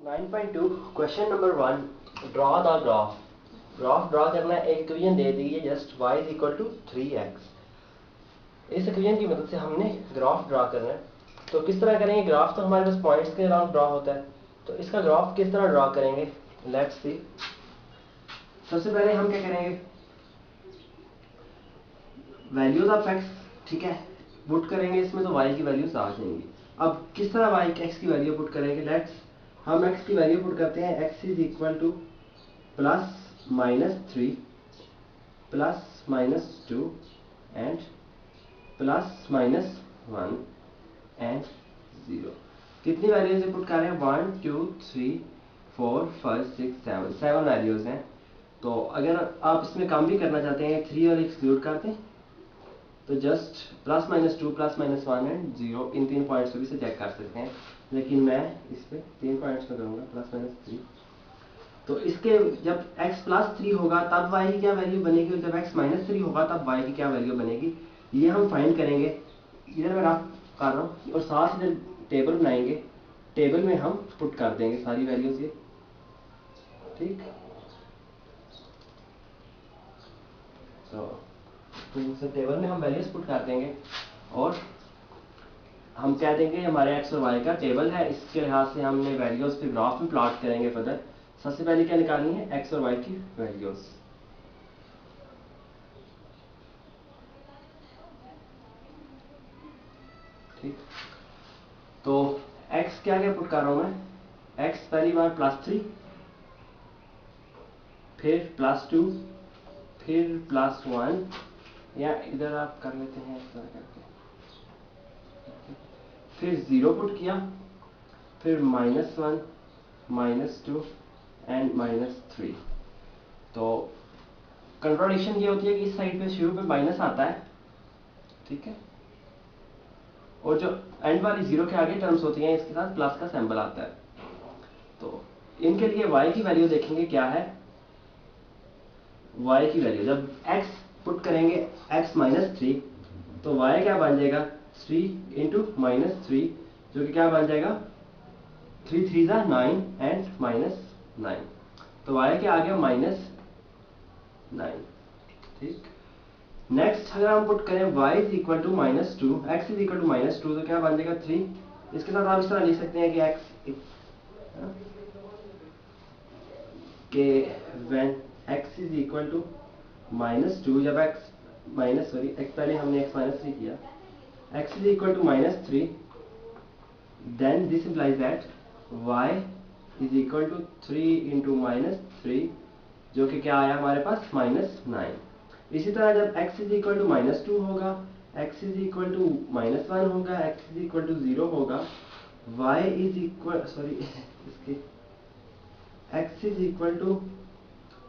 9.2 question number 1 draw the graph draw करना है। एक इक्वेशन दे दी है just y is equal to 3x। इस इक्वेशन की मदद से हमने ग्राफ ड्रॉ करना है। तो किस तरह करेंगे? ग्राफ तो हमारे पास पॉइंट्स के अराउंड ड्रॉ होता है, तो इसका ग्राफ किस तरह ड्रॉ करेंगे, लेट्स सी। सबसे पहले हम क्या करेंगे, वैल्यूज ऑफ x, ठीक है, पुट करेंगे इसमें, तो y की वैल्यूज आ जाएंगी। अब किस तरह y x की वैल्यू पुट करेंगे, लेट्स हम x की वैल्यू पुट करते हैं। x is equal two plus minus 3 plus minus 2 and plus minus 1 and 0। कितनी वैल्यूज पुट कर रहे हैं? 1 2 3 4 5 6 7 7 वैल्यूज हैं। तो अगर आप इसमें काम भी करना चाहते हैं, 3 और एक्सक्लूड कर दें, तो just plus minus 2 plus minus 1 and 0, in 3 points पे भी से चेक कर सकते हैं, लेकिन मैं इस पे 3 पॉइंट्स में करूंगा प्लस माइनस 3। तो इसके जब x प्लस 3 होगा तब y की क्या वैल्यू बनेगी, और जब x माइनस 3 होगा तब y की क्या वैल्यू बनेगी, ये हम फाइंड करेंगे। इधर मैं रफ कर रहा हूँ और साथ इधर टेबल बनाएंगे, टेबल में हम पुट कर देंगे सारी वैल्यूज ये, ठीक। तो टेबल में हम वैल्यूज पुट कर देंगे और हम कह देंगे हमारे x और y का टेबल है, इसके लिहाज से हमने वैल्यूज पे ग्राफ में प्लॉट करेंगे फर्दर। सबसे पहले क्या निकालनी है, x और y की वैल्यूज, ठीक। तो x क्या क्या पुट कर रहा हूं मैं, x पहली बार प्लस 3, फिर प्लस 2, फिर प्लस 1, या इधर आप कर लेते हैं इस तरह करके, फिर 0 पुट किया, फिर माइनस 1, माइनस 2 एंड माइनस 3। तो कंट्रोडिक्शन ये होती है कि इस साइड पे शुरू में माइनस आता है, ठीक है, और जो एंड वाली 0 के आगे टर्म्स होती हैं इसके साथ प्लस का सिंबल आता है। तो इनके लिए y की वैल्यू देखेंगे क्या है। y की वैल्यू जब x पुट करेंगे x माइनस 3, तो y क्या बन जाएगा, 3 इंटू माइनस 3, जो कि क्या बन जाएगा, 3 3 जा 9 एंड माइनस 9। तो y के आगे माइनस 9, ठीक। नेक्स्ट अगर हम पुट करें y is equal to minus 2, x is equal to minus 2, तो क्या बन जाएगा 3। इसके साथ आप इस तरह लिख सकते हैं कि when x is equal to minus 2, जब x माइनस x पहले हमने x माइनस 3 किया, x is equal to minus 3, then this implies that y is equal to 3 into minus 3, जो कि क्या आया हमारे पास, माइनस 9। इसी तरह जब x is equal to minus 2 होगा, x is equal to minus 1 होगा, x इज इक्वल टू 0 होगा, y इज इक्वल इसके x इज इक्वल टू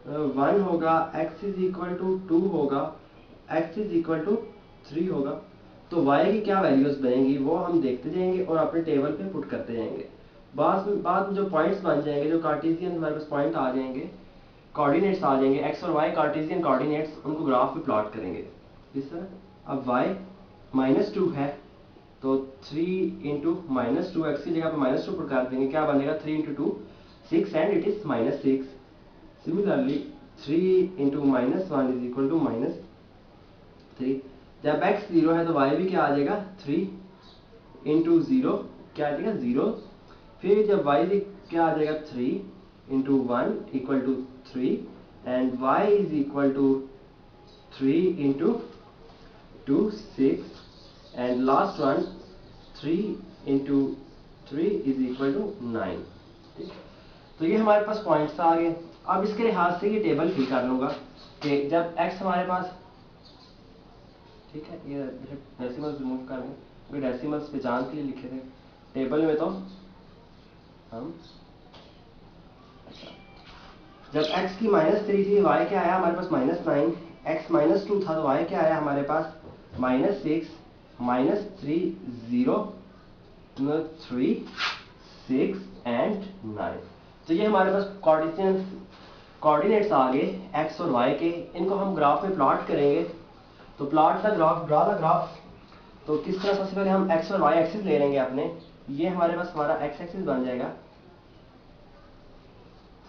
1 होगा, x इज इक्वल टू 2 होगा, x इज इक्वल टू 3 होगा। तो y की क्या वैल्यूज बनेंगी वो हम देखते जाएंगे और अपने टेबल पे पुट करते जाएंगे। बाद में जो पॉइंट्स बन जाएंगे, जो कार्टेशियन हमारे पास पॉइंट आ जाएंगे, कोऑर्डिनेट्स आ जाएंगे, x और y कार्टेशियन कोऑर्डिनेट्स, उनको ग्राफ पे प्लॉट करेंगे इस तरह। अब y माइनस 2 है, तो 3 इंटू माइनस 2, एक्स की जगह पे माइनस 2 पुट कर देंगे, क्या बनेगा, 3 into 2 6 and it is minus 6। Similarly 3 into minus 1 is equal to minus 3। जब x 0 है तो y भी क्या आ जाएगा, 3 इंटू 0, क्या आ जाएगा, 0। फिर जब y क्या आ जाएगा, 3 into 1 equal to 3, and y is equal to 3 into 2 6, and last one 3 into 3 is equal to 9, ठीक। तो ये हमारे पास पॉइंट्स आ गए। अब इसके लिहाज से ये टेबल फिल कर लूंगा कि जब x हमारे पास, ठीक है, ये डेसिमल्स रिमूव कर लें, क्योंकि डेसिमल्स पहचान के लिए लिखे थे टेबल में, तो हम जब x की माइनस 3 थी, y क्या आया हमारे पास, माइनस 9, x माइनस 2 था तो y क्या आया हमारे पास, माइनस 6, माइनस 3 0 3 6 एंड 9। तो ये हमारे पास कोऑर्डिनेट्स आ गए x और y के, इनको हम ग्राफ में प्लॉट करेंगे। तो plot the graph, draw the graph. तो किस तरह, सबसे पहले हम x और y एक्सिस ले लेंगे अपने, ये हमारे पास हमारा x एक्सिस बन जाएगा,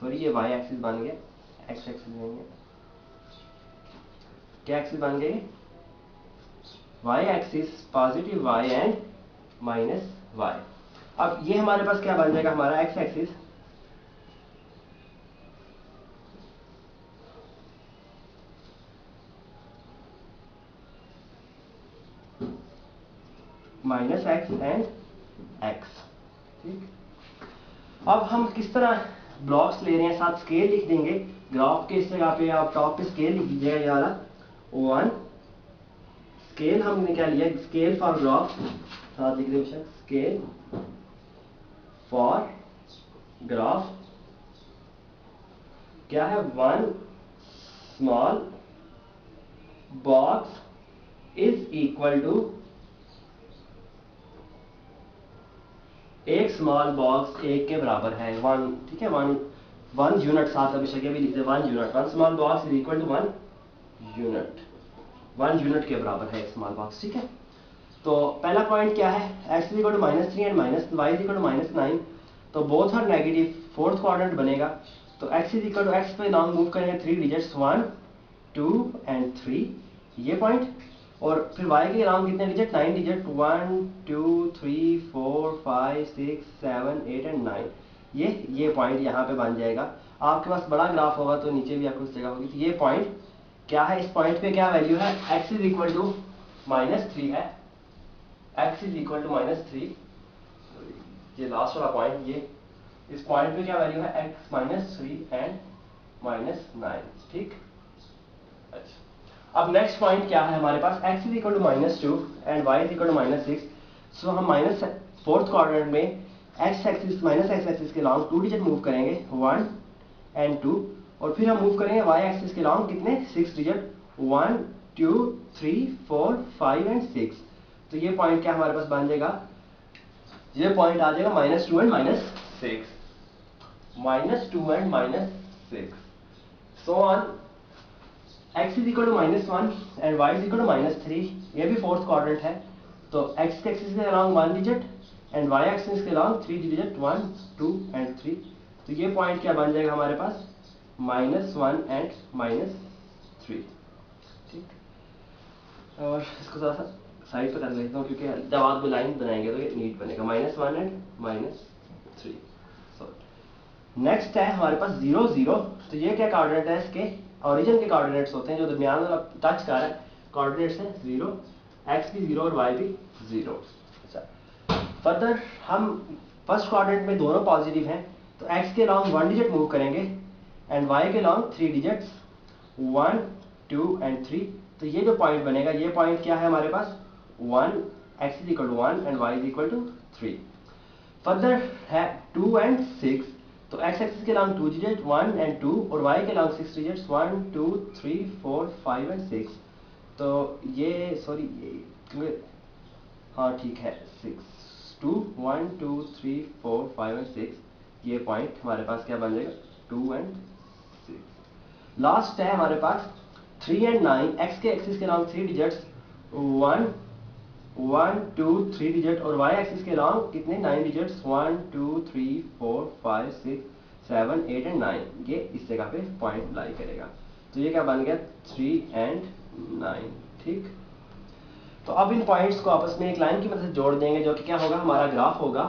सॉरी ये वाई एक्सिस बन गया, एक्स एक्सिस नहीं है, क्या एक्सिस बन गए, y axis positive y and minus y. अब ये हमारे पास क्या बन जाएगा, हमारा x axis minus x and x. ठीक, अब हम किस तरह ब्लॉक्स ले रहे हैं, साथ स्केल लिख देंगे ग्राफ के इस जगह पे, आप टॉप पे स्केल लिख दीजिएगा ये वाला 1, स्केल हमने क्या लिया, स्केल फॉर ग्राफ, साथ लिख दे स्केल फॉर ग्राफ क्या है, 1 small box is equal to एक स्मॉल बॉक्स एक के बराबर है 1। ठीक है, 1 यूनिट, साथ अभी भी लिख दे 1 unit, 1 small box is equal to 1 unit, 1 unit के बराबर है एक स्मॉल बॉक्स। ठीक है, तो पहला पॉइंट क्या है, x is equal to -3 and minus y is equal to -9, तो both are negative, fourth quadrant बनेगा। तो x is equal to x पे लॉन्ग मूव करेंगे 3 डिजिट्स 1 2 एंड 3 ये पॉइंट, और फिर y के अलाउंग कितने डिजिट, 9 डिजिट 1 2 3 4 5 6 7 8 एंड 9, ये पॉइंट यहाँ पे बन जाएगा। आपके पास बड़ा ग्राफ होगा तो नीचे भी आपको जगह होगी, तो ये पॉइंट क्या है, इस पॉइंट पे क्या वैल्यू है, x इज इक्वल टू -3 है, x इज इक्वल टू -3, ये लास्ट वाला पॉइंट, ये इस पॉइंट पे क्या वैल्यू है, x -3 एंड -9। ठीक, अच्छा, अब नेक्स्ट पॉइंट क्या है हमारे पास, x इज इक्वल टू -2 and y is equal to -6, so हम माइनस फोर्थ क्वाड्रेंट में x axis minus x axis के लॉन्ग 2 डिजिट मूव करेंगे 1 एंड 2, और फिर हम मूव करेंगे y एक्सिस के लॉन्ग कितने 6 डिजिट 1 2 3 4 5 एंड 6, तो ये पॉइंट क्या हमारे पास बन जाएगा, ये पॉइंट आ जाएगा -2 and -6, -2 and -6, so on x is equal to -1 and y is equal to -3, ये भी फोर्थ क्वाड्रेंट है, तो x एक्सिस के along 1 digit and y axis के अलोंग 3 डिजिट 1 2 एंड 3, तो ये पॉइंट क्या बन जाएगा हमारे पास, -1 एंड -3। ठीक, और इसको थोड़ा सा साइड पे कर लेता हूँ क्योंकि जब आप लाइन बनाएंगे तो ये नीट बनेगा, -1 एंड -3। नेक्स्ट है हमारे पास 0 0, तो ये क्या कोऑर्डिनेट है, इसके ओरिजिन के कोऑर्डिनेट्स होते हैं, जो दरमियान वाला टच कर रहा है कोऑर्डिनेट्स है 0, x भी 0 और y भी 0। फर्दर हम फर्स्ट क्वाड्रेंट में दोनों पॉजिटिव हैं, तो x के लॉन्ग 1 डिजिट मूव करेंगे एंड y के लॉन्ग 3 डिजिट्स 1 2 एंड 3, तो ये जो पॉइंट बनेगा, ये पॉइंट क्या है हमारे पास 1, x is equal to 1 and y is equal to 3। Further है 2 एंड 6, तो x एक्सिस के लॉन्ग 2 डिजिट 1 एंड 2 और y के लॉन्ग 6 डिजिट्स 1 2 3 4 5 एंड 6, तो ये सॉरी ये हाँ ठीक है 6 2 1 2 3 4 5 एंड 6, ये पॉइंट हमारे पास क्या बन जाएगा 2 एंड 6। लास्ट है हमारे पास 3 एंड 9, x के एक्सिस के लॉन्ग 3 डिजिट्स 1 1 2 3 डिजिट और y एक्सिस के लॉन्ग कितने 9 डिजिट्स 1 2 3 4 5 6 7 8 एंड 9, ये इस जगह पे पॉइंट लाई करेगा, तो ये क्या बन गया 3 एंड 9। ठीक, तो अब इन पॉइंट्स को आपस में एक लाइन की मदद से जोड़ देंगे, जो कि क्या होगा, हमारा ग्राफ होगा।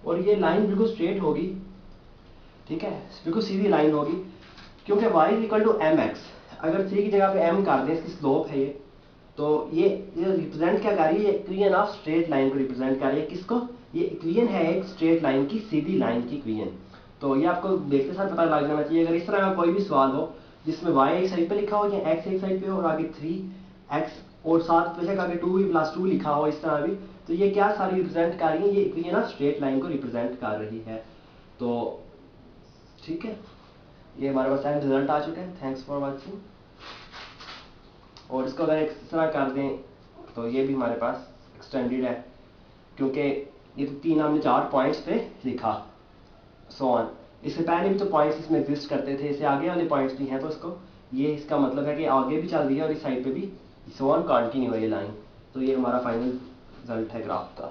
और ये लाइन बिल्कुल स्ट्रेट होगी, ठीक है, बिल्कुल सीधी लाइन होगी, क्योंकि y इक्वल टू mx, अगर 3 की जगह पे m कर दें, इसकी स्लोप है ये, तो ये रिप्रेजेंट क्या कर रही है, इक्वेशन ऑफ स्ट्रेट लाइन को रिप्रेजेंट कर रही है, किसको, ये इक्वेशन है एक स्ट्रेट लाइन की, सीधी लाइन की इक्वेशन। तो ये आपको देखते साथ पता लग जाना चाहिए, अगर इस तरह का कोई भी सवाल हो जिसमें y एक साइड पे लिखा हो या x एक साइड पे हो और आगे 3x और साथ बेशक आगे 2 + 2 लिखा हो इस तरह भी, तो ये क्या सारी रिप्रेजेंट कर रही है, ये इक्वेशन ऑफ स्ट्रेट लाइन को रिप्रेजेंट कर रही है। तो ठीक है, ये हमारे पास एंड रिजल्ट आ चुका है। Thanks for watching. और इसको अगर इस तरह कर दें तो ये भी हमारे पास एक्सटेंडेड है, क्योंकि ये तो 3 हमने 4 पॉइंट्स पे लिखा, सो ऑन। इससे पहले भी तो पॉइंट्स इसमें एग्जिस्ट करते थे, इससे आगे वाले पॉइंट्स भी हैं, तो इसको ये इसका मतलब है कि आगे भी चल रही है और इस साइड पे भी सो ऑन कंटिन्यू है ये लाइन। तो ये हमारा फाइनल रिजल्ट है ग्राफ का।